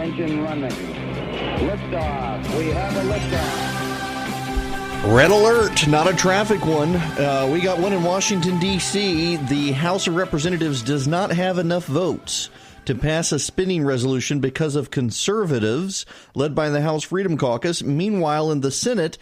engine running. Liftoff. We have a liftoff. Red alert, not a traffic one. We got one in Washington, D.C. The House of Representatives does not have enough votes to pass a spending resolution because of conservatives led by the House Freedom Caucus. Meanwhile, in the Senate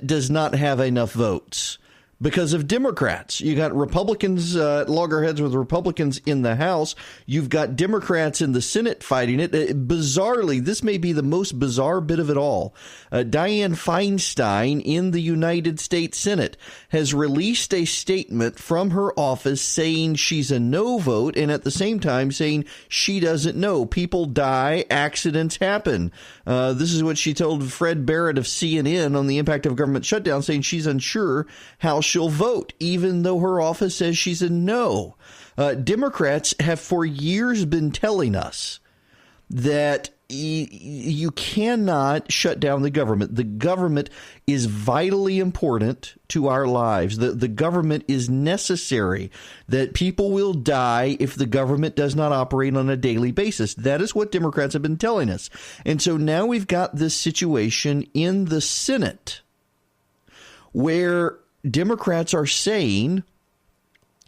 does not have enough votes because of Democrats. You got Republicans at loggerheads with Republicans in the House. You've got Democrats in the Senate fighting it. Bizarrely, this may be the most bizarre bit of it all. Dianne Feinstein in the United States Senate has released a statement from her office saying she's a no vote and at the same time saying she doesn't know. People die, accidents happen. This is what she told Fred Barrett of CNN on the impact of government shutdown, saying she's unsure how she'll vote, even though her office says she's a no. Democrats have for years been telling us that you cannot shut down the government. The government is vitally important to our lives. The government is necessary, that people will die if the government does not operate on a daily basis. That is what Democrats have been telling us. And so now we've got this situation in the Senate where Democrats are saying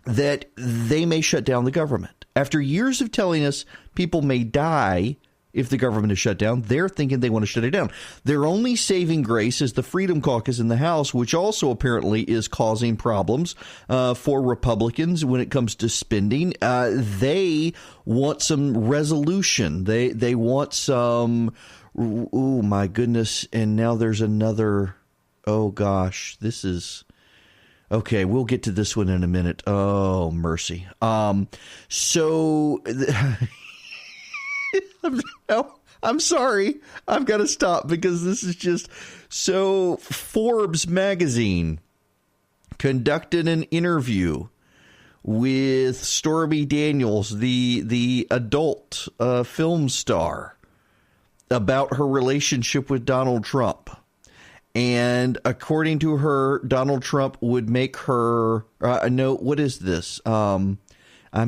that they may shut down the government. After years of telling us people may die if the government is shut down, they're thinking they want to shut it down. Their only saving grace is the Freedom Caucus in the House, which also apparently is causing problems for Republicans when it comes to spending. They want some resolution. They want some, oh my goodness, and now there's another, oh gosh, this is... Okay, we'll get to this one in a minute. Oh, mercy. So I'm sorry. I've got to stop because this is just so. Forbes magazine conducted an interview with Stormy Daniels, the adult film star, about her relationship with Donald Trump. And according to her, Donald Trump would make her no. What is this? I'm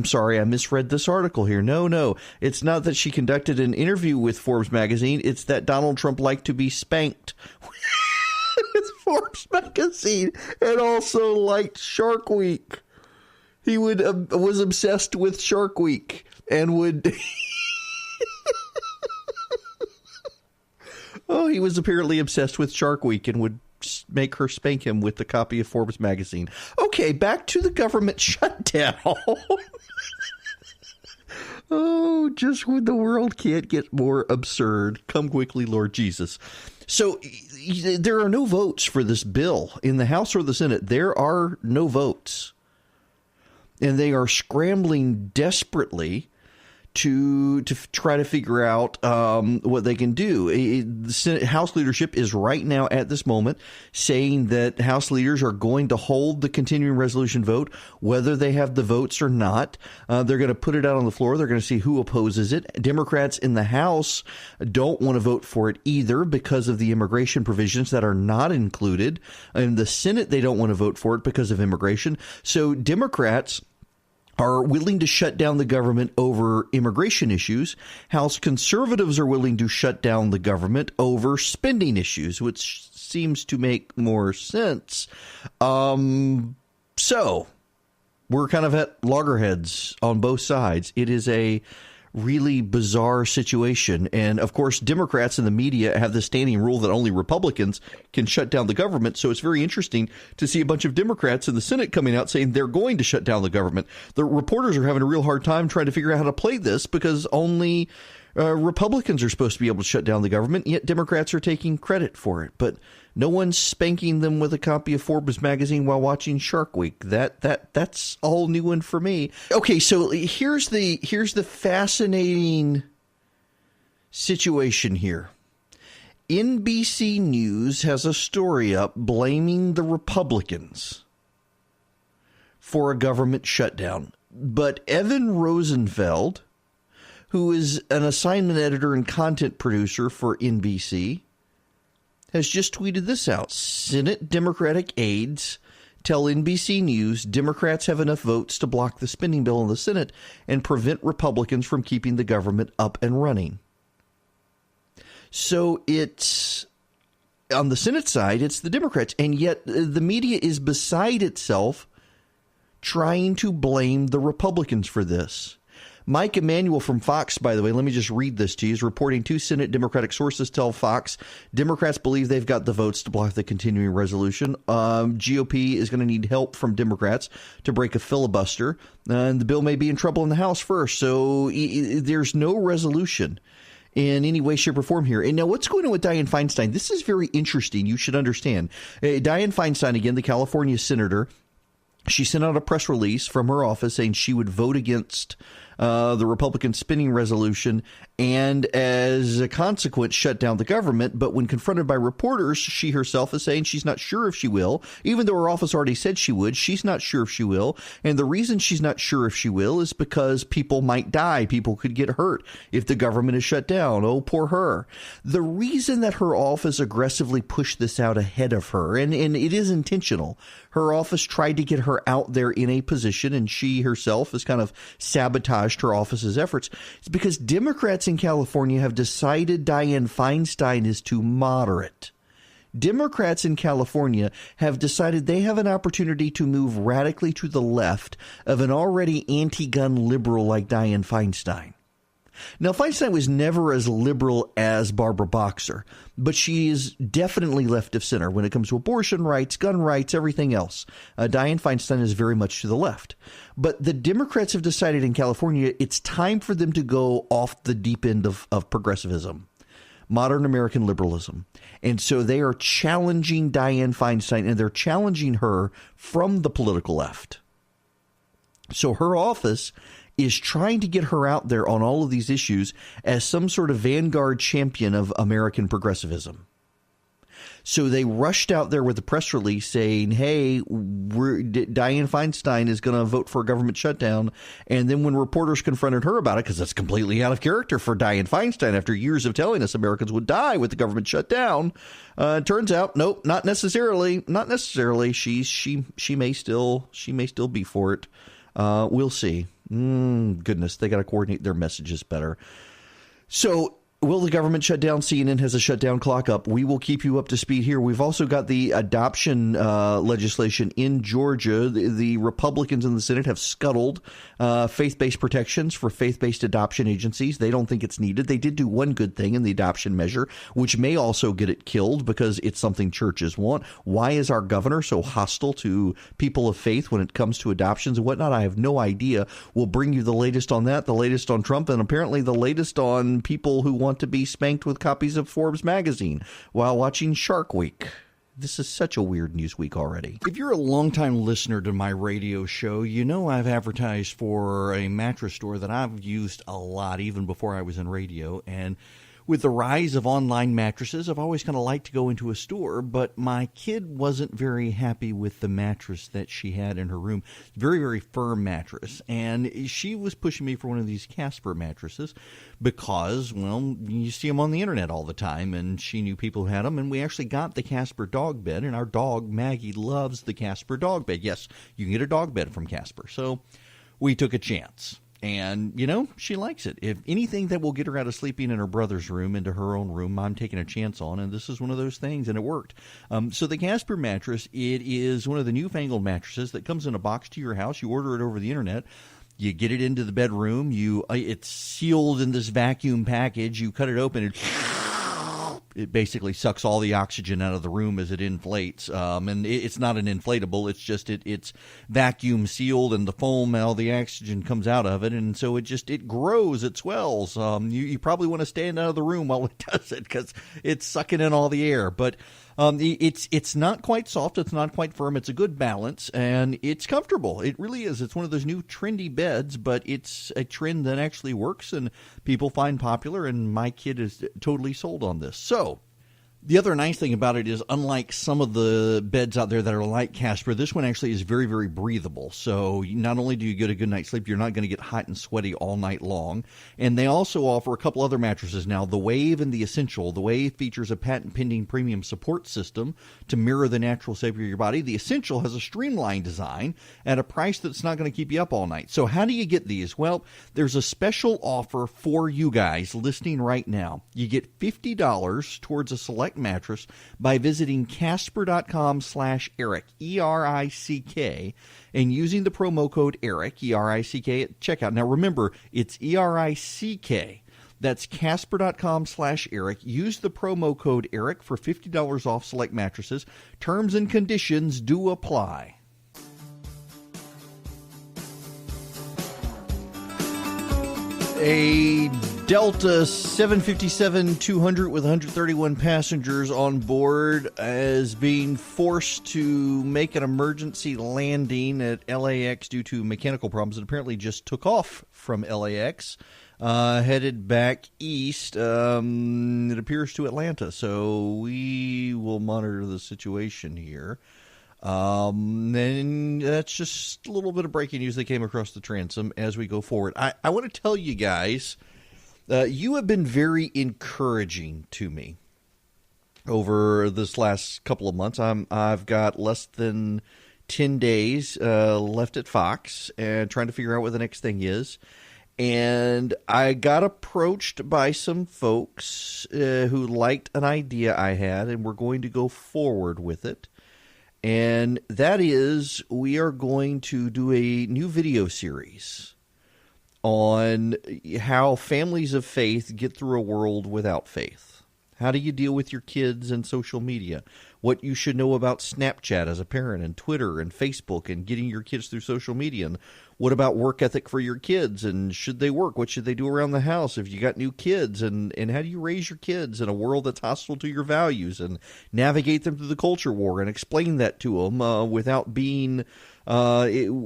sorry, I misread this article here. No, it's not that she conducted an interview with Forbes magazine. It's that Donald Trump liked to be spanked with Forbes magazine and also liked Shark Week. He was obsessed with Shark Week and would. Oh, he was apparently obsessed with Shark Week and would make her spank him with a copy of Forbes magazine. Okay, back to the government shutdown. Oh, just when the world can't get more absurd. Come quickly, Lord Jesus. So there are no votes for this bill in the House or the Senate. There are no votes. And they are scrambling desperately to try to figure out what they can do. The Senate House leadership is right now at this moment saying that House leaders are going to hold the continuing resolution vote, whether they have the votes or not. They're going to put it out on the floor. They're going to see who opposes it. Democrats in the House don't want to vote for it either because of the immigration provisions that are not included. In the Senate, they don't want to vote for it because of immigration. So Democrats are willing to shut down the government over immigration issues. House conservatives are willing to shut down the government over spending issues, which seems to make more sense. So we're kind of at loggerheads on both sides. It is a really bizarre situation. And of course, Democrats and the media have the standing rule that only Republicans can shut down the government. So it's very interesting to see a bunch of Democrats in the Senate coming out saying they're going to shut down the government. The reporters are having a real hard time trying to figure out how to play this because only Republicans are supposed to be able to shut down the government, yet Democrats are taking credit for it. But no one's spanking them with a copy of Forbes magazine while watching Shark Week. That's a whole new one for me. Okay, so here's the fascinating situation here. NBC News has a story up blaming the Republicans for a government shutdown. But Evan Rosenfeld, who is an assignment editor and content producer for NBC, has just tweeted this out. Senate Democratic aides tell NBC News Democrats have enough votes to block the spending bill in the Senate and prevent Republicans from keeping the government up and running. So it's on the Senate side, it's the Democrats. And yet the media is beside itself trying to blame the Republicans for this. Mike Emanuel from Fox, by the way, let me just read this to you, is reporting 2 Senate Democratic sources tell Fox Democrats believe they've got the votes to block the continuing resolution. GOP is going to need help from Democrats to break a filibuster, and the bill may be in trouble in the House first. So there's no resolution in any way, shape, or form here. And now what's going on with Dianne Feinstein? This is very interesting. You should understand. Dianne Feinstein, again, the California senator, she sent out a press release from her office saying she would vote against the Republican spending resolution and as a consequence shut down the government. But when confronted by reporters, she herself is saying she's not sure if she will, even though her office already said she would. She's not sure if she will. And the reason she's not sure if she will is because people might die. People could get hurt if the government is shut down. Oh, poor her. The reason that her office aggressively pushed this out ahead of her, and it is intentional, her office tried to get her out there in a position, and she herself has kind of sabotaged her office's efforts. It's because Democrats in California have decided Dianne Feinstein is too moderate. Democrats in California have decided they have an opportunity to move radically to the left of an already anti-gun liberal like Dianne Feinstein. Now, Feinstein was never as liberal as Barbara Boxer, but she is definitely left of center when it comes to abortion rights, gun rights, everything else. Dianne Feinstein is very much to the left. But the Democrats have decided in California it's time for them to go off the deep end of progressivism, modern American liberalism. And so they are challenging Dianne Feinstein, and they're challenging her from the political left. So her office is trying to get her out there on all of these issues as some sort of vanguard champion of American progressivism. So they rushed out there with a press release saying, hey, Dianne Feinstein is going to vote for a government shutdown. And then when reporters confronted her about it, because that's completely out of character for Dianne Feinstein after years of telling us Americans would die with the government shut down, it turns out, nope, not necessarily. Not necessarily. She may still be for it. We'll see. Goodness, they got to coordinate their messages better. So will the government shut down? CNN has a shutdown clock up. We will keep you up to speed here. We've also got the adoption legislation in Georgia. The Republicans in the Senate have scuttled faith-based protections for faith-based adoption agencies. They don't think it's needed. They did do one good thing in the adoption measure, which may also get it killed because it's something churches want. Why is our governor so hostile to people of faith when it comes to adoptions and whatnot? I have no idea. We'll bring you the latest on that, the latest on Trump, and apparently the latest on people who want to be spanked with copies of Forbes magazine while watching Shark Week. This is such a weird news week already. If you're a longtime listener to my radio show, you know I've advertised for a mattress store that I've used a lot even before I was in radio. And with the rise of online mattresses, I've always kind of liked to go into a store, but my kid wasn't very happy with the mattress that she had in her room. Very, very firm mattress. And she was pushing me for one of these Casper mattresses because, well, you see them on the internet all the time, and she knew people who had them. And we actually got the Casper dog bed, and our dog, Maggie, loves the Casper dog bed. Yes, you can get a dog bed from Casper. So we took a chance. And, you know, she likes it. If anything that will get her out of sleeping in her brother's room into her own room, I'm taking a chance on. And this is one of those things, and it worked. So the Casper mattress, it is one of the newfangled mattresses that comes in a box to your house. You order it over the internet. You get it into the bedroom. It's sealed in this vacuum package. You cut it open, it basically sucks all the oxygen out of the room as it inflates. And it's not an inflatable. It's just it's vacuum sealed, and the foam, all the oxygen comes out of it. And so it grows, it swells. You probably want to stand out of the room while it does it because it's sucking in all the air. But it's not quite soft. It's not quite firm. It's a good balance, and it's comfortable. It really is. It's one of those new trendy beds, but it's a trend that actually works and people find popular, and my kid is totally sold on this. So The other nice thing about it is, unlike some of the beds out there that are like Casper, this one actually is very, very breathable. So not only do you get a good night's sleep, you're not going to get hot and sweaty all night long. And they also offer a couple other mattresses now, the Wave and the Essential. The Wave features a patent-pending premium support system to mirror the natural shape of your body. The Essential has a streamlined design at a price that's not going to keep you up all night. So how do you get these? Well, there's a special offer for you guys listening right now. You get $50 towards a select mattress by visiting Casper.com/Eric, ERICK, and using the promo code Eric, ERICK, at checkout. Now remember, it's ERICK. That's Casper.com/Eric. Use the promo code Eric for $50 off select mattresses. Terms and conditions do apply. A Delta 757-200 with 131 passengers on board is being forced to make an emergency landing at LAX due to mechanical problems. It apparently just took off from LAX, headed back east, it appears, to Atlanta. So we will monitor the situation here. And that's just a little bit of breaking news that came across the transom as we go forward. I want to tell you guys, you have been very encouraging to me over this last couple of months. I've got less than 10 days left at Fox and trying to figure out what the next thing is. And I got approached by some folks who liked an idea I had, and we're going to go forward with it. And that is, we are going to do a new video series on how families of faith get through a world without faith. How do you deal with your kids and social media? What you should know about Snapchat as a parent, and Twitter and Facebook, and getting your kids through social media. And what about work ethic for your kids? And should they work? What should they do around the house if you got new kids? And how do you raise your kids in a world that's hostile to your values, and navigate them through the culture war and explain that to them without being a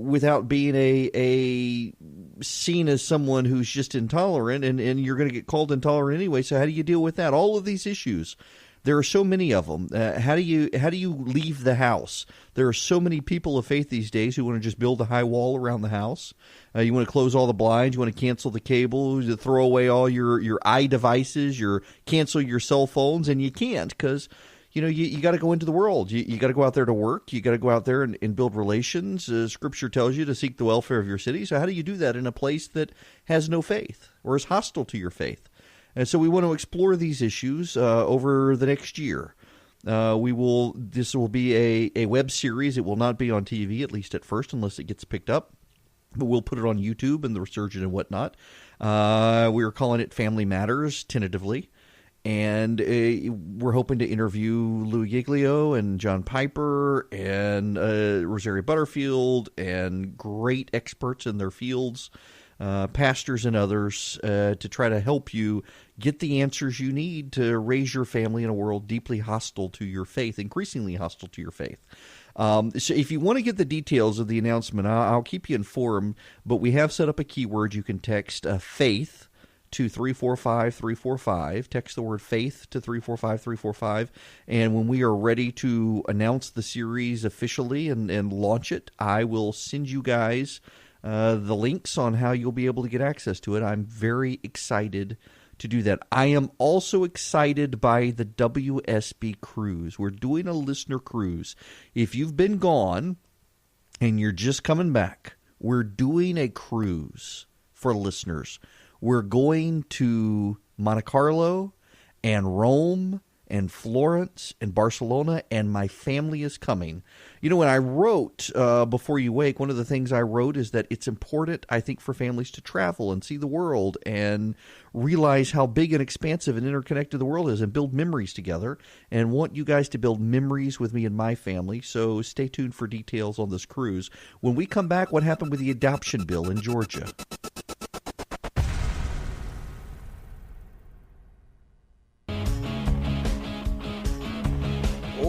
seen as someone who's just intolerant, and you're going to get called intolerant anyway. So how do you deal with that? All of these issues. There are so many of them. How do you leave the house? There are so many people of faith these days who want to just build a high wall around the house. You want to close all the blinds. You want to cancel the cable. You throw away all your iDevices. Cancel your cell phones, and you can't because you got to go into the world. You got to go out there to work. You got to go out there and build relations. Scripture tells you to seek the welfare of your city. So how do you do that in a place that has no faith or is hostile to your faith? And so we want to explore these issues over the next year. This will be a web series. It will not be on TV, at least at first, unless it gets picked up. But we'll put it on YouTube and the Resurgent and whatnot. We are calling it Family Matters, tentatively. And we're hoping to interview Louis Giglio and John Piper and Rosaria Butterfield and great experts in their fields, pastors and others, to try to help you get the answers you need to raise your family in a world deeply hostile to your faith, increasingly hostile to your faith. So if you want to get the details of the announcement, I'll keep you informed, but we have set up a keyword. You can text faith to 345-345. Text the word faith to 345-345. And when we are ready to announce the series officially and launch it, I will send you guys the links on how you'll be able to get access to it. I'm very excited to do that. I am also excited by the WSB cruise. We're doing a listener cruise. If you've been gone and you're just coming back, we're doing a cruise for listeners. We're going to Monte Carlo and Rome and Florence and Barcelona, and my family is coming. When I wrote Before You Wake, one of the things I wrote is that it's important, I think, for families to travel and see the world and realize how big and expansive and interconnected the world is and build memories together, and want you guys to build memories with me and my family. So stay tuned for details on this cruise. When we come back, what happened with the adoption bill in Georgia?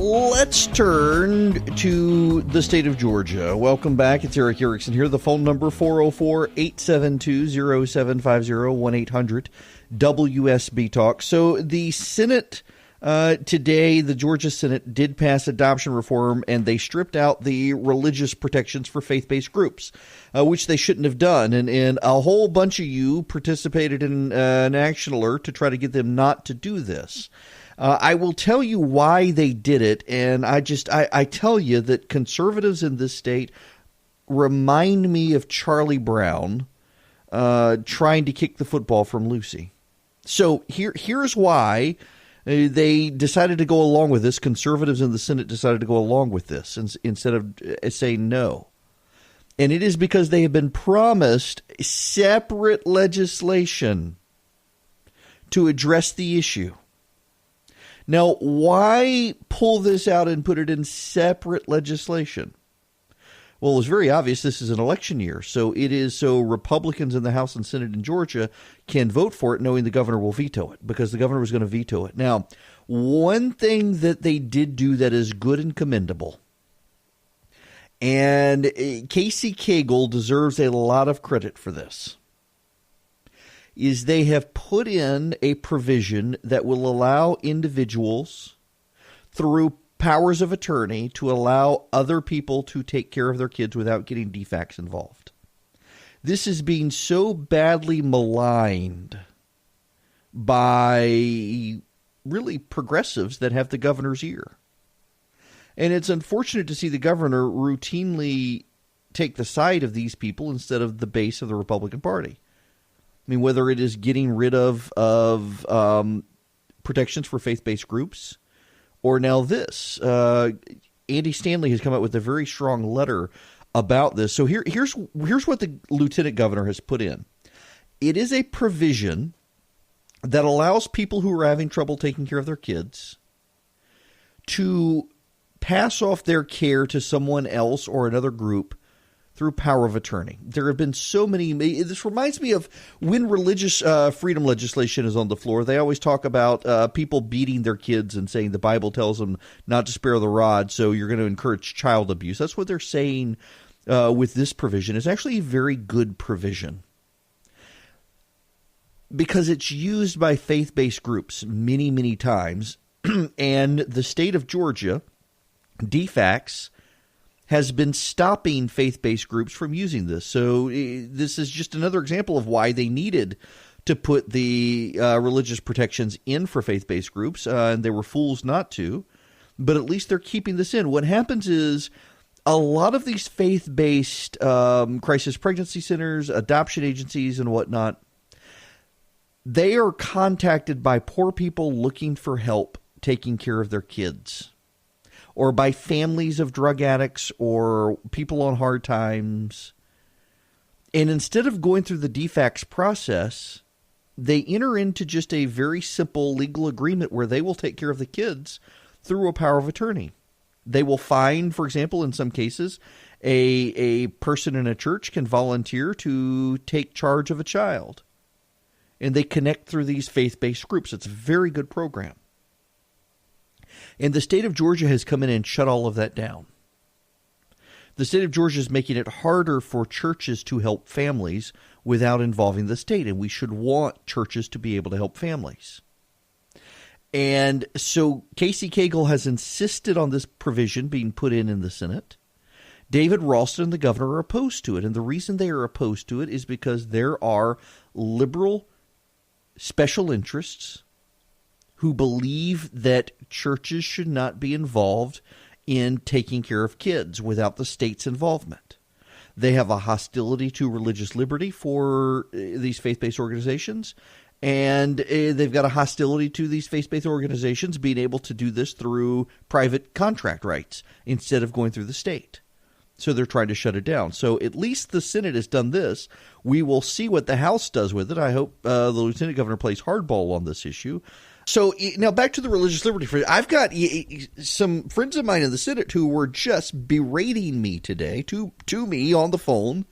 Let's turn to the state of Georgia. Welcome back. It's Eric Erickson here. The phone number, 404-872-0750, 1-800-WSB-TALK. So the Senate Today, the Georgia Senate did pass adoption reform, and they stripped out the religious protections for faith-based groups, which they shouldn't have done. And a whole bunch of you participated in an action alert to try to get them not to do this. I will tell you why they did it, and I tell you that conservatives in this state remind me of Charlie Brown trying to kick the football from Lucy. So here's why they decided to go along with this. Conservatives in the Senate decided to go along with this instead of saying no. And it is because they have been promised separate legislation to address the issue. Now, why pull this out and put it in separate legislation? Well, it's very obvious this is an election year. So it is so Republicans in the House and Senate in Georgia can vote for it knowing the governor will veto it, because the governor was going to veto it. Now, one thing that they did do that is good and commendable, and Casey Cagle deserves a lot of credit for this, is they have put in a provision that will allow individuals through powers of attorney to allow other people to take care of their kids without getting DFACS involved. This is being so badly maligned by really progressives that have the governor's ear. And it's unfortunate to see the governor routinely take the side of these people instead of the base of the Republican Party. I mean, whether it is getting rid of protections for faith-based groups, or now this. Andy Stanley has come out with a very strong letter about this. So here's what the lieutenant governor has put in. It is a provision that allows people who are having trouble taking care of their kids to pass off their care to someone else or another group through power of attorney. There have been so many. This reminds me of when religious freedom legislation is on the floor. They always talk about people beating their kids and saying the Bible tells them not to spare the rod, so you're going to encourage child abuse. That's what they're saying with this provision. It's actually a very good provision because it's used by faith-based groups many, many times. And the state of Georgia, DFACS, has been stopping faith-based groups from using this. So this is just another example of why they needed to put the religious protections in for faith-based groups, and they were fools not to. But at least they're keeping this in. What happens is a lot of these faith-based crisis pregnancy centers, adoption agencies, and whatnot, they are contacted by poor people looking for help taking care of their kids, or by families of drug addicts or people on hard times. And instead of going through the DFACS process, they enter into just a very simple legal agreement where they will take care of the kids through a power of attorney. They will find, for example, in some cases, a person in a church can volunteer to take charge of a child. And they connect through these faith-based groups. It's a very good program. And the state of Georgia has come in and shut all of that down. The state of Georgia is making it harder for churches to help families without involving the state. And we should want churches to be able to help families. And so Casey Cagle has insisted on this provision being put in the Senate. David Ralston, the governor, are opposed to it. And the reason they are opposed to it is because there are liberal special interests who believe that churches should not be involved in taking care of kids without the state's involvement. They have a hostility to religious liberty for these faith-based organizations, and they've got a hostility to these faith-based organizations being able to do this through private contract rights instead of going through the state. So they're trying to shut it down. So at least the Senate has done this. We will see what the House does with it. I hope the lieutenant governor plays hardball on this issue. So now back to the religious liberty. I've got some friends of mine in the Senate who were just berating me today, to me on the phone,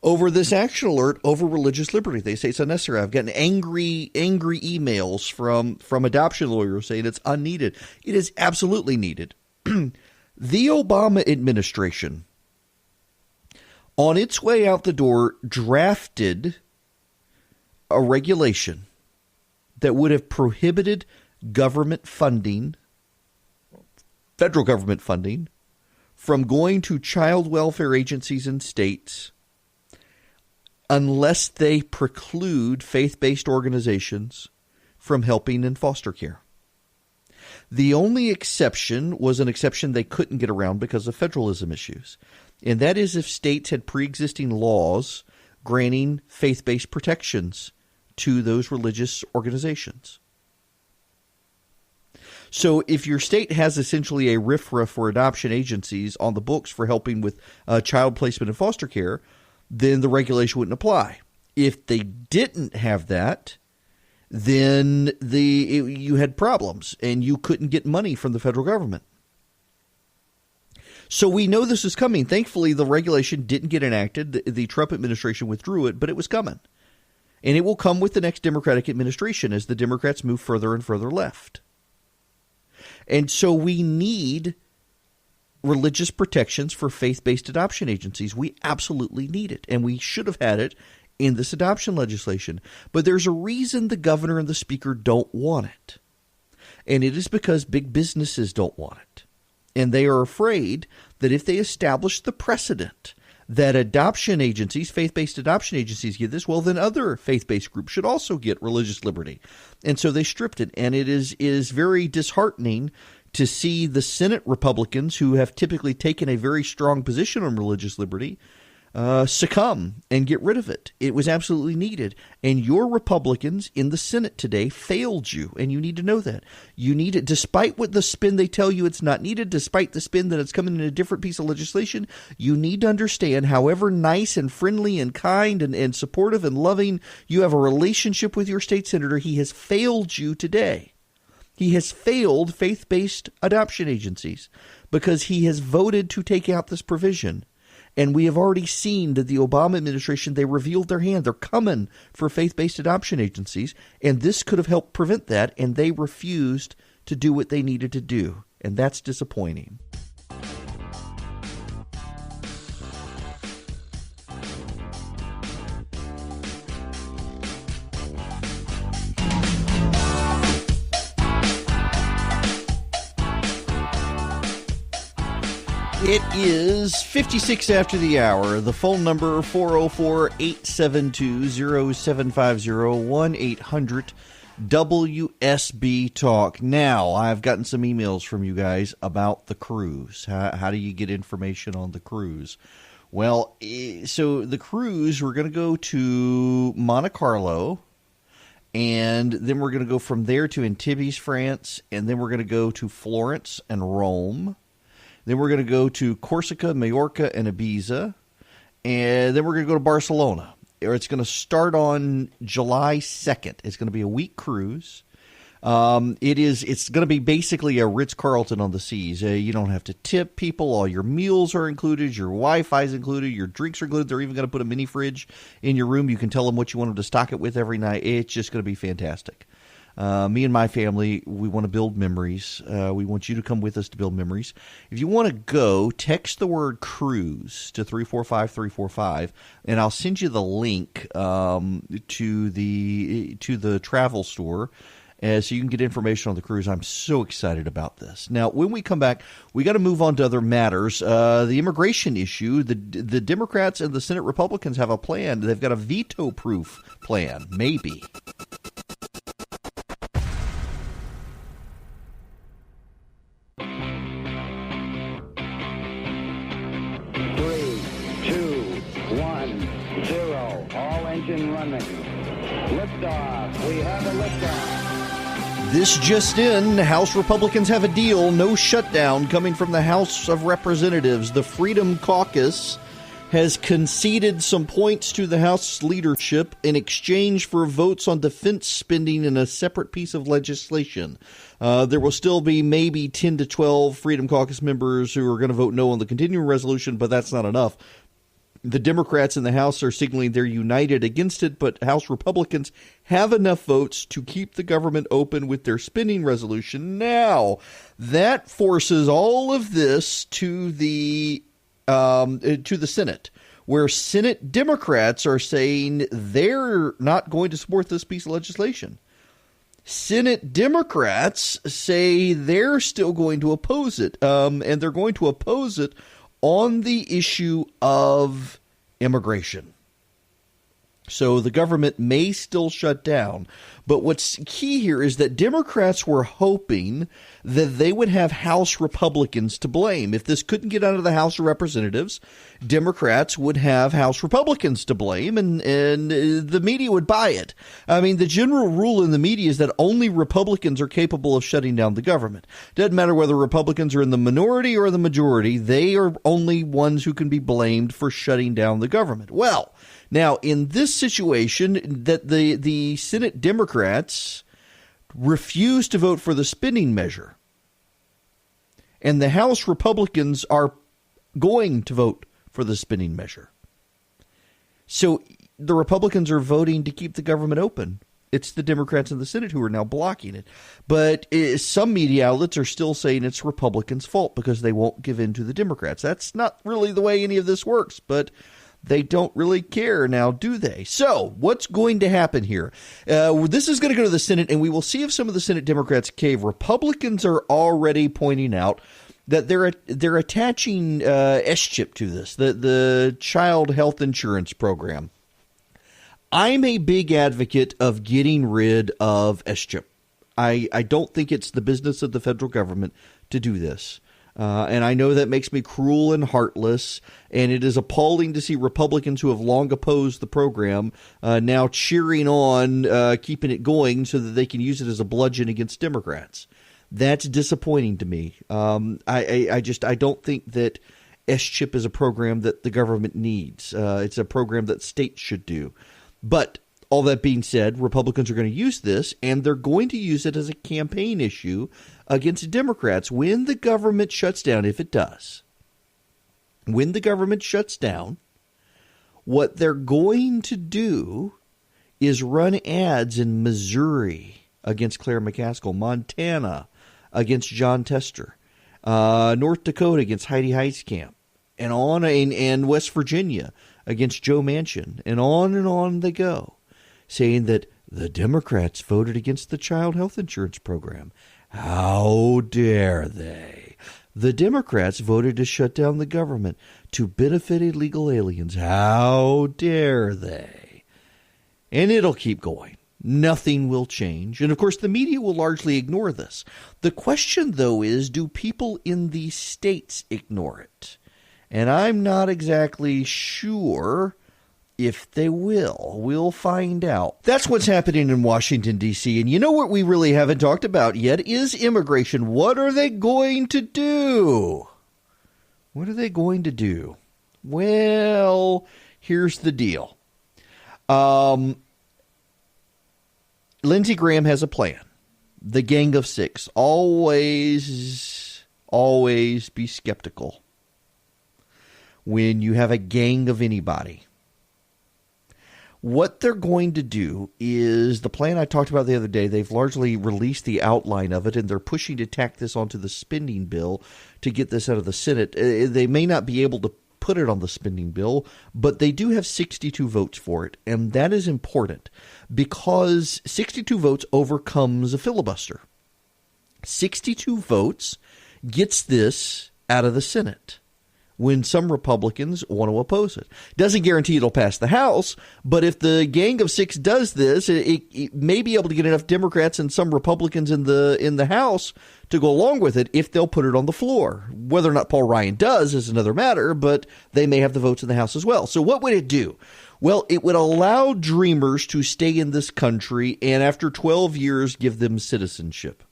over this action alert over religious liberty. They say it's unnecessary. I've gotten angry emails from adoption lawyers saying it's unneeded. It is absolutely needed. The Obama administration, on its way out the door, drafted a regulation that would have prohibited government funding, federal government funding, from going to child welfare agencies in states unless they preclude faith-based organizations from helping in foster care. The only exception was an exception they couldn't get around because of federalism issues, and that is if states had pre-existing laws granting faith-based protections to those religious organizations. So if your state has essentially a RFRA for adoption agencies on the books for helping with child placement and foster care, then the regulation wouldn't apply. If they didn't have that, then you had problems and you couldn't get money from the federal government. So we know this is coming. Thankfully, the regulation didn't get enacted. The Trump administration withdrew it, but it was coming. And it will come with the next Democratic administration as the Democrats move further and further left. And so we need religious protections for faith-based adoption agencies. We absolutely need it, and we should have had it in this adoption legislation. But there's a reason the governor and the speaker don't want it, and it is because big businesses don't want it. And they are afraid that if they establish the precedent that adoption agencies, faith-based adoption agencies get this, well, then other faith-based groups should also get religious liberty. And so they stripped it. And it is very disheartening to see the Senate Republicans, who have typically taken a very strong position on religious liberty, succumb and get rid of it. It was absolutely needed. And your Republicans in the Senate today failed you, and you need to know that. You need it, despite what the spin they tell you it's not needed, despite the spin that it's coming in a different piece of legislation, you need to understand, however nice and friendly and kind and supportive and loving you have a relationship with your state senator, he has failed you today. He has failed faith-based adoption agencies because he has voted to take out this provision. And we have already seen that the Obama administration, they revealed their hand. They're coming for faith-based adoption agencies, and this could have helped prevent that, and they refused to do what they needed to do, and that's disappointing. It is 56 after the hour. The phone number 404-872-0750, 1-800-WSB Talk. Now, I've gotten some emails from you guys about the cruise. How do you get information on the cruise? Well, so the cruise, we're going to go to Monte Carlo, and then we're going to go from there to Antibes, France, and then we're going to go to Florence and Rome. Then we're going to go to Corsica, Majorca, and Ibiza. And then we're going to go to Barcelona. It's going to start on July 2nd. It's going to be a week cruise. It's going to be basically a Ritz-Carlton on the seas. You don't have to tip people. All your meals are included. Your Wi-Fi is included. Your drinks are included. They're even going to put a mini fridge in your room. You can tell them what you want them to stock it with every night. It's just going to be fantastic. Me and my family, we want to build memories. We want you to come with us to build memories. If you want to go, text the word cruise to 345-345, and I'll send you the link to the travel store so you can get information on the cruise. I'm so excited about this. Now, when we come back, we got to move on to other matters. The immigration issue, the Democrats and the Senate Republicans have a plan. They've got a veto-proof plan, maybe. Running. Liftoff. We have a liftoff. This just in, House Republicans have a deal. No shutdown coming from the House of Representatives. The Freedom Caucus has conceded some points to the House leadership in exchange for votes on defense spending in a separate piece of legislation. There will still be maybe 10 to 12 Freedom Caucus members who are going to vote no on the continuing resolution, but that's not enough. The Democrats in the House are signaling they're united against it, but House Republicans have enough votes to keep the government open with their spending resolution. Now, that forces all of this to the Senate, where Senate Democrats are saying they're not going to support this piece of legislation. Senate Democrats say they're still going to oppose it, and they're going to oppose it on the issue of immigration. So the government may still shut down. But what's key here is that Democrats were hoping that they would have House Republicans to blame. If this couldn't get out of the House of Representatives, Democrats would have House Republicans to blame, and the media would buy it. I mean, the general rule in the media is that only Republicans are capable of shutting down the government. Doesn't matter whether Republicans are in the minority or the majority, they are only ones who can be blamed for shutting down the government. Well, now, in this situation, that the Senate Democrats refuse to vote for the spending measure, and the House Republicans are going to vote for the spending measure. So the Republicans are voting to keep the government open. It's the Democrats in the Senate who are now blocking it. But some media outlets are still saying it's Republicans' fault because they won't give in to the Democrats. That's not really the way any of this works, but they don't really care now, do they? So what's going to happen here? This is going to go to the Senate, and we will see if some of the Senate Democrats cave. Republicans are already pointing out that they're attaching SCHIP to this, the Child Health Insurance Program. I'm a big advocate of getting rid of SCHIP. I don't think it's the business of the federal government to do this. And I know that makes me cruel and heartless, and it is appalling to see Republicans who have long opposed the program now cheering on keeping it going so that they can use it as a bludgeon against Democrats. That's disappointing to me. I don't think that SCHIP is a program that the government needs. It's a program that states should do. But all that being said, Republicans are going to use this, and they're going to use it as a campaign issue against Democrats when the government shuts down, if it does. When the government shuts down, what they're going to do is run ads in Missouri against Claire McCaskill, Montana against John Tester, North Dakota against Heidi Heitkamp, and West Virginia against Joe Manchin, and on they go, saying that the Democrats voted against the child health insurance program. How dare they? The Democrats voted to shut down the government to benefit illegal aliens. How dare they? And it'll keep going. Nothing will change. And, of course, the media will largely ignore this. The question, though, is, do people in these states ignore it? And I'm not exactly sure if they will. We'll find out. That's what's happening in Washington, D.C. And you know what we really haven't talked about yet is immigration. What are they going to do? What are they going to do? Well, here's the deal. Lindsey Graham has a plan. The Gang of Six. Always be skeptical when you have a gang of anybody. What they're going to do is the plan I talked about the other day. They've largely released the outline of it, and they're pushing to tack this onto the spending bill to get this out of the Senate. They may not be able to put it on the spending bill, but they do have 62 votes for it, and that is important because 62 votes overcomes a filibuster. 62 votes gets this out of the Senate when some Republicans want to oppose it. Doesn't guarantee it'll pass the House, but if the Gang of Six does this, it may be able to get enough Democrats and some Republicans in the House to go along with it if they'll put it on the floor. Whether or not Paul Ryan does is another matter, but they may have the votes in the House as well. So what would it do? Well, it would allow dreamers to stay in this country and after 12 years give them citizenship.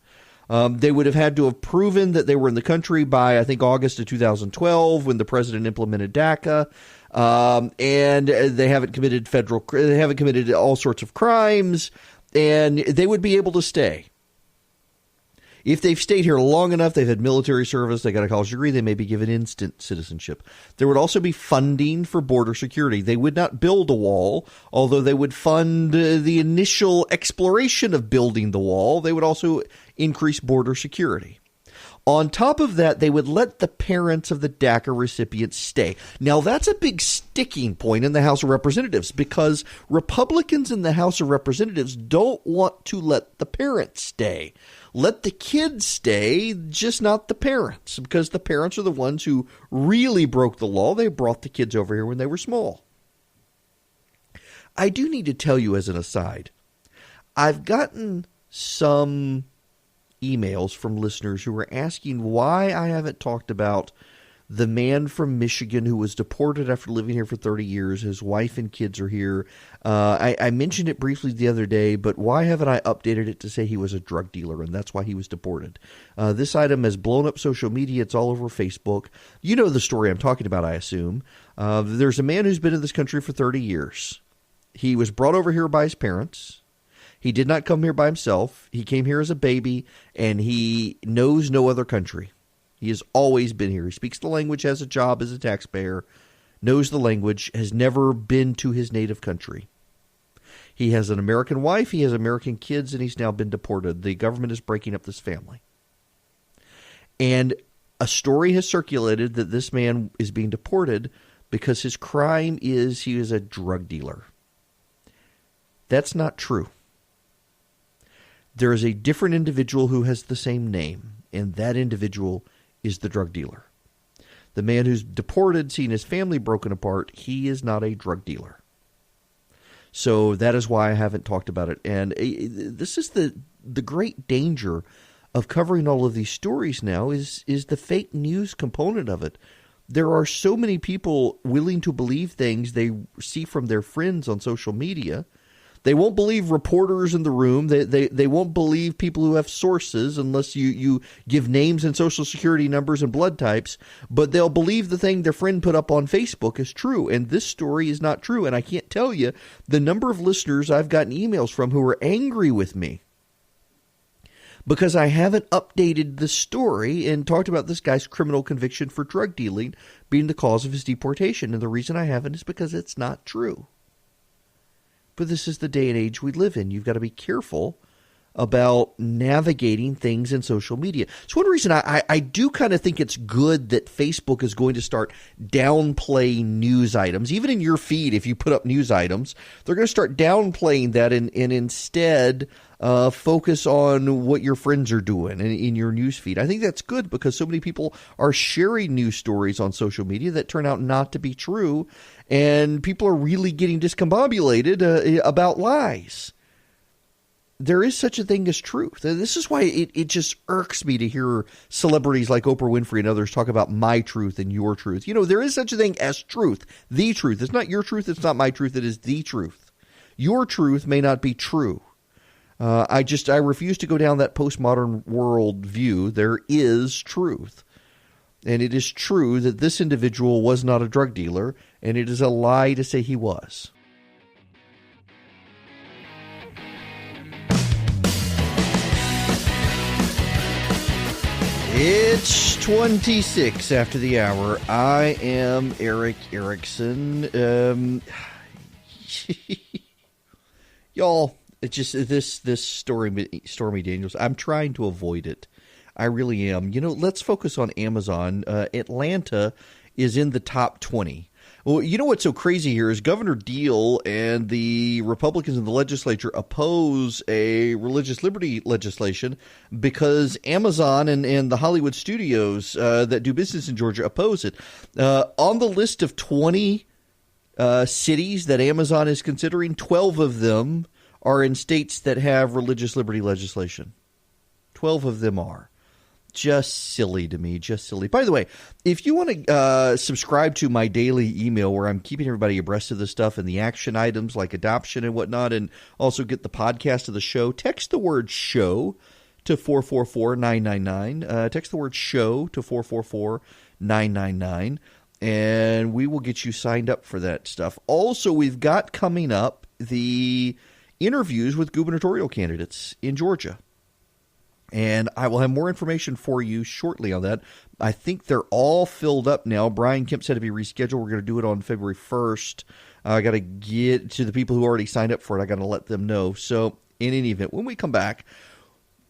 They would have had to have proven that they were in the country by, I think, August of 2012 when the president implemented DACA. And they haven't committed all sorts of crimes, and they would be able to stay. If they've stayed here long enough, they've had military service, they got a college degree, they may be given instant citizenship. There would also be funding for border security. They would not build a wall, although they would fund the initial exploration of building the wall. They would also increase border security. On top of that, they would let the parents of the DACA recipients stay. Now, that's a big sticking point in the House of Representatives because Republicans in the House of Representatives don't want to let the parents stay. Let the kids stay, just not the parents, because the parents are the ones who really broke the law. They brought the kids over here when they were small. I do need to tell you as an aside, I've gotten some emails from listeners who are asking why I haven't talked about the man from Michigan who was deported after living here for 30 years. His wife and kids are here. I mentioned it briefly the other day, but why haven't I updated it to say he was a drug dealer and that's why he was deported? This item has blown up social media. It's all over Facebook. You know the story I'm talking about, I assume. There's a man who's been in this country for 30 years. He was brought over here by his parents. He did not come here by himself. He came here as a baby, and he knows no other country. He has always been here. He speaks the language, has a job as a taxpayer, knows the language, has never been to his native country. He has an American wife, he has American kids, and he's now been deported. The government is breaking up this family. And a story has circulated that this man is being deported because his crime is he is a drug dealer. That's not true. There is a different individual who has the same name, and that individual is the drug dealer. The man who's deported, seeing his family broken apart, he is not a drug dealer. So that is why I haven't talked about it. And this is the great danger of covering all of these stories now is the fake news component of it. There are so many people willing to believe things they see from their friends on social media. They won't believe reporters in the room. They won't believe people who have sources unless you give names and social security numbers and blood types. But they'll believe the thing their friend put up on Facebook is true. And this story is not true. And I can't tell you the number of listeners I've gotten emails from who are angry with me because I haven't updated the story and talked about this guy's criminal conviction for drug dealing being the cause of his deportation. And the reason I haven't is because it's not true. But this is the day and age we live in. You've got to be careful about navigating things in social media. So one reason I do kind of think it's good that Facebook is going to start downplaying news items. Even in your feed, if you put up news items, they're going to start downplaying that and instead focus on what your friends are doing in your news feed. I think that's good because so many people are sharing news stories on social media that turn out not to be true, and people are really getting discombobulated about lies. There is such a thing as truth. This is why it just irks me to hear celebrities like Oprah Winfrey and others talk about my truth and your truth. You know, there is such a thing as truth. The truth. It's not your truth. It's not my truth. It is the truth. Your truth may not be true. I refuse to go down that postmodern world view. There is truth. And it is true that this individual was not a drug dealer, and it is a lie to say he was. It's 26 after the hour. I am Eric Erickson. Y'all, it's just this Stormy Daniels. I'm trying to avoid it. I really am. You know, let's focus on Amazon. Atlanta is in the top 20. Well, you know what's so crazy here is Governor Deal and the Republicans in the legislature oppose a religious liberty legislation because Amazon and the Hollywood studios that do business in Georgia oppose it. On the list of 20 cities that Amazon is considering, 12 of them are in states that have religious liberty legislation. 12 of them are. Just silly to me, just silly. By the way, if you want to subscribe to my daily email where I'm keeping everybody abreast of this stuff and the action items like adoption and whatnot, and also get the podcast of the show, text the word show to 444-999. Text the word show to 444-999, and we will get you signed up for that stuff. Also, we've got coming up the interviews with gubernatorial candidates in Georgia. And I will have more information for you shortly on that. I think they're all filled up now. Brian Kemp said to be rescheduled. We're going to do it on February 1st. I got to get to the people who already signed up for it. I got to let them know. So in any event, when we come back,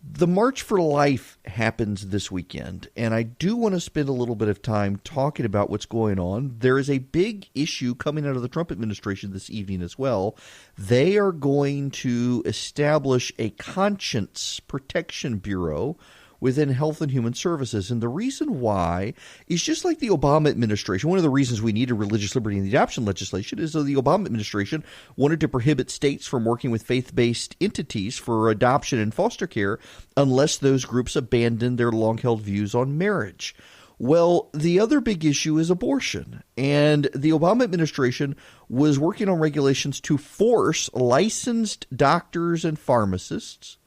The March for Life happens this weekend, and I do want to spend a little bit of time talking about what's going on. There is a big issue coming out of the Trump administration this evening as well. They are going to establish a Conscience Protection Bureau within Health and Human Services. And the reason why is just like the Obama administration. One of the reasons we needed religious liberty in the adoption legislation is that the Obama administration wanted to prohibit states from working with faith-based entities for adoption and foster care unless those groups abandoned their long-held views on marriage. Well, the other big issue is abortion. And the Obama administration was working on regulations to force licensed doctors and pharmacists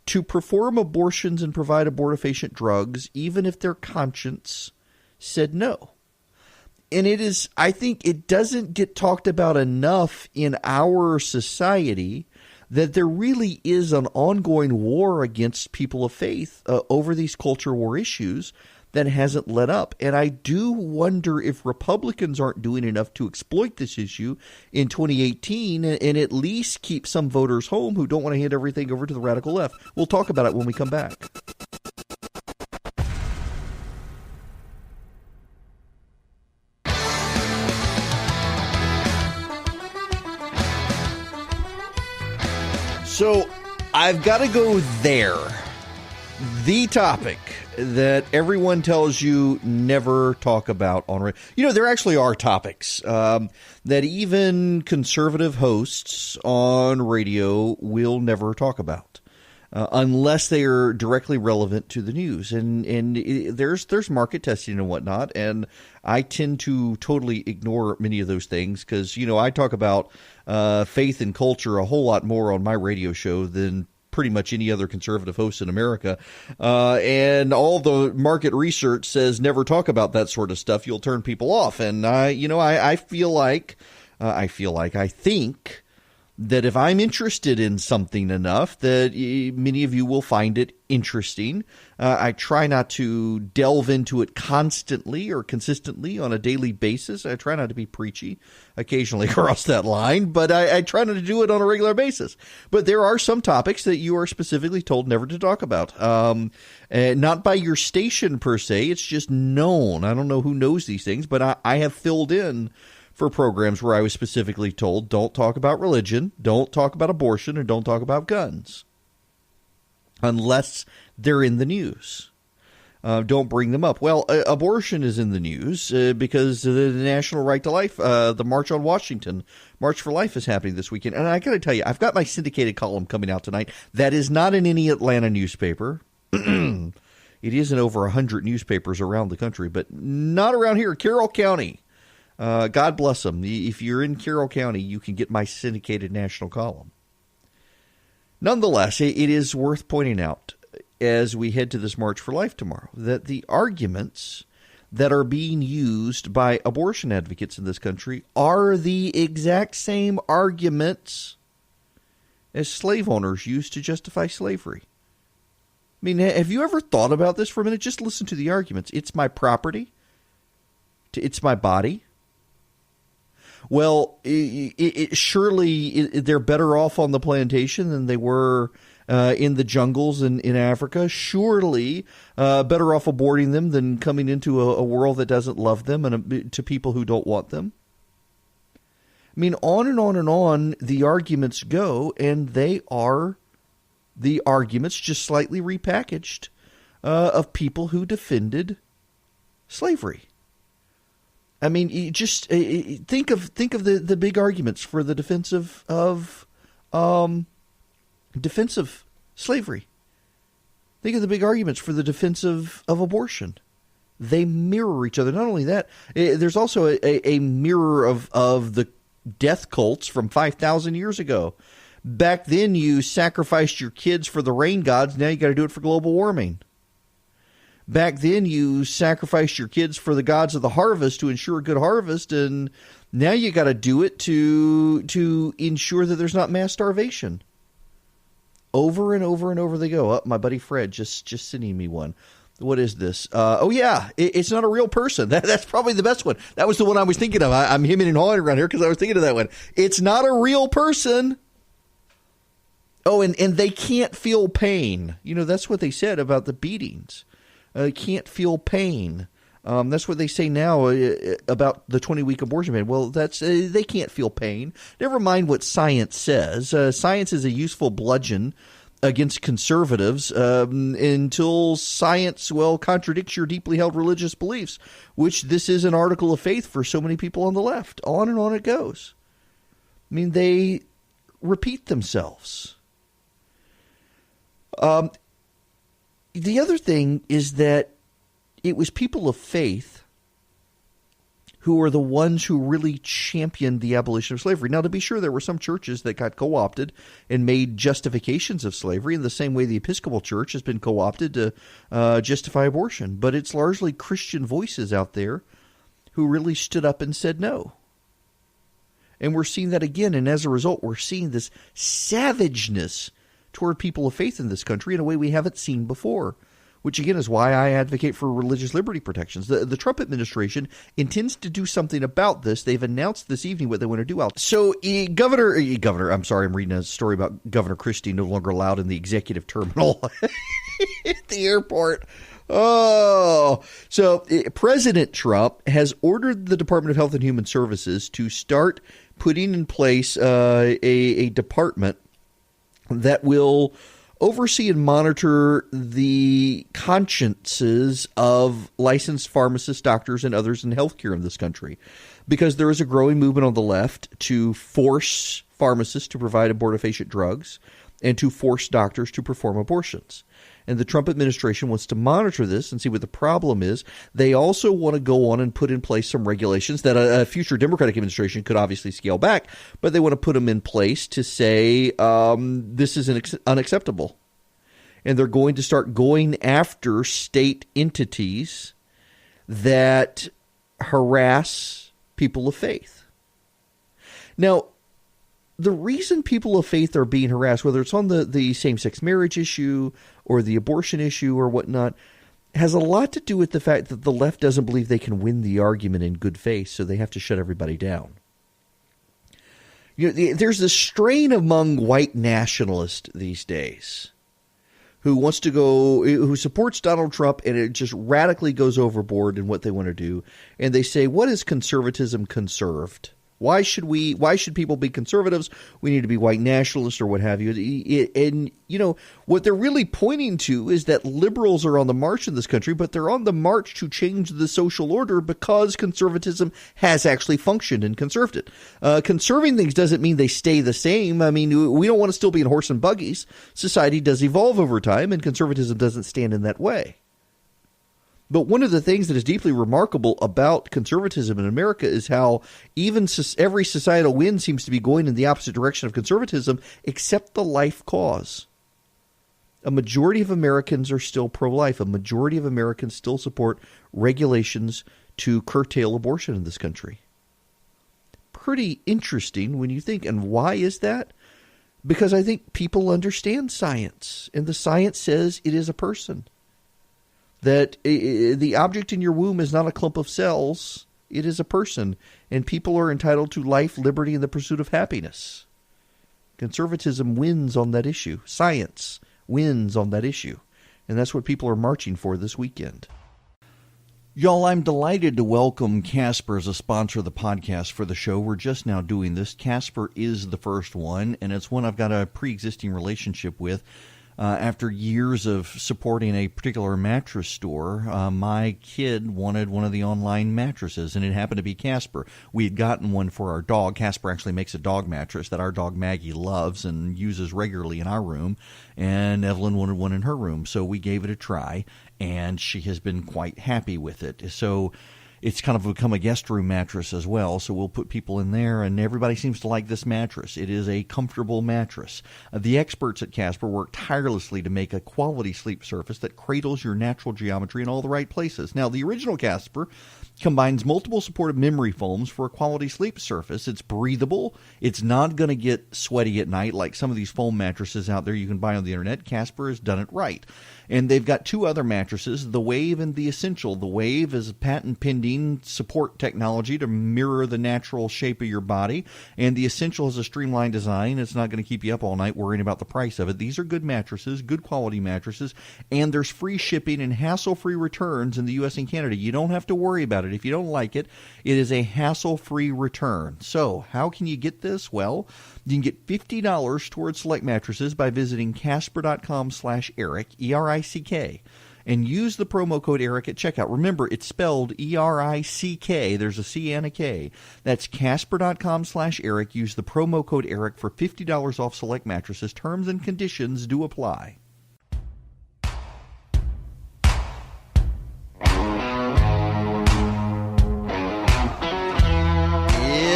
to perform abortions and provide abortifacient drugs, even if their conscience said no. And I think it doesn't get talked about enough in our society that there really is an ongoing war against people of faith over these culture war issues that hasn't let up. And I do wonder if Republicans aren't doing enough to exploit this issue in 2018 and at least keep some voters home who don't want to hand everything over to the radical left. We'll talk about it when we come back. So I've got to go there. The topic that everyone tells you never talk about on radio. You know, there actually are topics that even conservative hosts on radio will never talk about unless they are directly relevant to the news. And there's market testing and whatnot, and I tend to totally ignore many of those things because, you know, I talk about faith and culture a whole lot more on my radio show than pretty much any other conservative host in America. And all the market research says never talk about that sort of stuff. You'll turn people off. And I think that if I'm interested in something enough that many of you will find it interesting. I try not to delve into it constantly or consistently on a daily basis. I try not to be preachy, occasionally cross that line, but I try not to do it on a regular basis. But there are some topics that you are specifically told never to talk about. Not by your station per se, it's just known. I don't know who knows these things, but I have filled in for programs where I was specifically told, don't talk about religion, don't talk about abortion, or don't talk about guns. Unless they're in the news. Don't bring them up. Well, abortion is in the news because the National Right to Life, the March on Washington, March for Life is happening this weekend. And I got to tell you, I've got my syndicated column coming out tonight. That is not in any Atlanta newspaper. It is in over 100 newspapers around the country, but not around here, Carroll County. God bless them. If you're in Carroll County, you can get my syndicated national column. Nonetheless, it is worth pointing out as we head to this March for Life tomorrow that the arguments that are being used by abortion advocates in this country are the exact same arguments as slave owners used to justify slavery. I mean, have you ever thought about this for a minute? Just listen to the arguments. It's my property. It's my body. Well, surely they're better off on the plantation than they were in the jungles in Africa. Surely better off aborting them than coming into a world that doesn't love them and to people who don't want them. I mean, on and on and on the arguments go, and they are the arguments just slightly repackaged of people who defended slavery. I mean, you just think of the big arguments for the defense of slavery. Think of the big arguments for the defense of abortion. They mirror each other. Not only that, there's also a mirror of the death cults from 5,000 years ago. Back then, you sacrificed your kids for the rain gods. Now you got to do it for global warming. Back then, you sacrificed your kids for the gods of the harvest to ensure a good harvest, and now you got to do it to ensure that there's not mass starvation. Over and over and over they go. My buddy Fred just sending me one. What is this? It's not a real person. That's probably the best one. That was the one I was thinking of. I'm hemming and hawing around here because I was thinking of that one. It's not a real person. Oh, and they can't feel pain. That's what they said about the beatings. Can't feel pain. That's what they say now about the 20-week abortion ban. Well, that's they can't feel pain. Never mind what science says. Science is a useful bludgeon against conservatives until science, contradicts your deeply held religious beliefs, which this is an article of faith for so many people on the left. On and on it goes. I mean, they repeat themselves. The other thing is that it was people of faith who are the ones who really championed the abolition of slavery. Now, to be sure, there were some churches that got co-opted and made justifications of slavery in the same way the Episcopal Church has been co-opted to justify abortion. But it's largely Christian voices out there who really stood up and said no. And we're seeing that again. And as a result, we're seeing this savageness toward people of faith in this country in a way we haven't seen before, which again is why I advocate for religious liberty protections. The Trump administration intends to do something about this. They've announced this evening what they want to do. So Governor, I'm sorry, I'm reading a story about Governor Christie no longer allowed in the executive terminal at the airport. Oh, so President Trump has ordered the Department of Health and Human Services to start putting in place a department that will oversee and monitor the consciences of licensed pharmacists, doctors, and others in healthcare in this country, because there is a growing movement on the left to force pharmacists to provide abortifacient drugs and to force doctors to perform abortions. And the Trump administration wants to monitor this and see what the problem is. They also want to go on and put in place some regulations that a future Democratic administration could obviously scale back, but they want to put them in place to say this is unacceptable. And they're going to start going after state entities that harass people of faith. Now, the reason people of faith are being harassed, whether it's on the same-sex marriage issue or the abortion issue or whatnot, has a lot to do with the fact that the left doesn't believe they can win the argument in good faith, so they have to shut everybody down. There's this strain among white nationalists these days who supports Donald Trump, and it just radically goes overboard in what they want to do. And they say, what is conservatism conserved? Why should people be conservatives? We need to be white nationalists or what have you. And, what they're really pointing to is that liberals are on the march in this country, but they're on the march to change the social order because conservatism has actually functioned and conserved it. Conserving things doesn't mean they stay the same. I mean, we don't want to still be in horse and buggies. Society does evolve over time, and conservatism doesn't stand in that way. But one of the things that is deeply remarkable about conservatism in America is how even every societal wind seems to be going in the opposite direction of conservatism, except the life cause. A majority of Americans are still pro-life. A majority of Americans still support regulations to curtail abortion in this country. Pretty interesting when you think. And why is that? Because I think people understand science, and the science says it is a person. That the object in your womb is not a clump of cells, it is a person, and people are entitled to life, liberty, and the pursuit of happiness. Conservatism wins on that issue. Science wins on that issue, and that's what people are marching for this weekend. Y'all, I'm delighted to welcome Casper as a sponsor of the podcast for the show. We're just now doing this. Casper is the first one, and it's one I've got a pre-existing relationship with. After years of supporting a particular mattress store, my kid wanted one of the online mattresses, and it happened to be Casper. We had gotten one for our dog. Casper actually makes a dog mattress that our dog Maggie loves and uses regularly in our room, and Evelyn wanted one in her room, so we gave it a try, and she has been quite happy with it. So it's kind of become a guest room mattress as well, so we'll put people in there, and everybody seems to like this mattress. It is a comfortable mattress. The experts at Casper work tirelessly to make a quality sleep surface that cradles your natural geometry in all the right places. Now, the original Casper Combines multiple supportive memory foams for a quality sleep surface. It's breathable. It's not going to get sweaty at night like some of these foam mattresses out there you can buy on the internet. Casper has done it right. And they've got two other mattresses, the Wave and the Essential. The Wave is a patent-pending support technology to mirror the natural shape of your body. And the Essential is a streamlined design. It's not going to keep you up all night worrying about the price of it. These are good mattresses, good quality mattresses. And there's free shipping and hassle-free returns in the U.S. and Canada. You don't have to worry about it. If you don't like it, it is a hassle-free return. So how can you get this? Well, you can get $50 towards select mattresses by visiting Casper.com/Eric, E-R-I-C-K, and use the promo code Eric at checkout. Remember, it's spelled E-R-I-C-K. There's a C and a K. That's Casper.com/Eric. Use the promo code Eric for $50 off select mattresses. Terms and conditions do apply.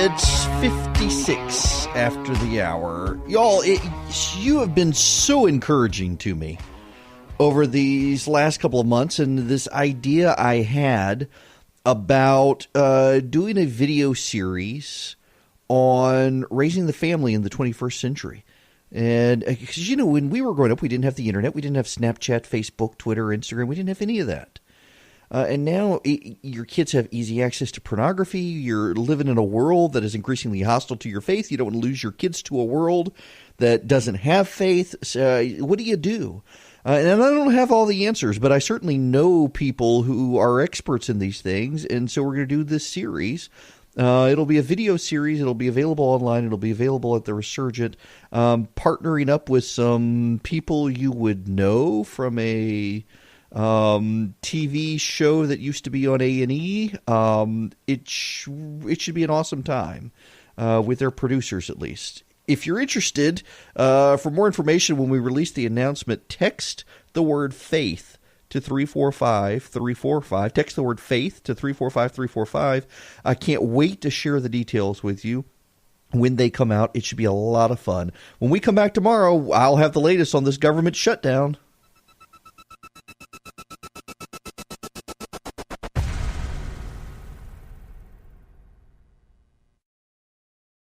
It's 56 after the hour. Y'all, you have been so encouraging to me over these last couple of months, and this idea I had about doing a video series on raising the family in the 21st century. And because, when we were growing up, we didn't have the internet. We didn't have Snapchat, Facebook, Twitter, Instagram. We didn't have any of that. And now your kids have easy access to pornography. You're living in a world that is increasingly hostile to your faith. You don't want to lose your kids to a world that doesn't have faith. So, what do you do? And I don't have all the answers, but I certainly know people who are experts in these things. And so we're going to do this series. It'll be a video series. It'll be available online. It'll be available at the Resurgent. Partnering up with some people you would know from a TV show that used to be on A&E. It should be an awesome time with their producers, at least. If you're interested, for more information when we release the announcement, text the word faith to 345-345. Text the word faith to 345-345. I can't wait to share the details with you when they come out. It should be a lot of fun. When we come back tomorrow, I'll have the latest on this government shutdown.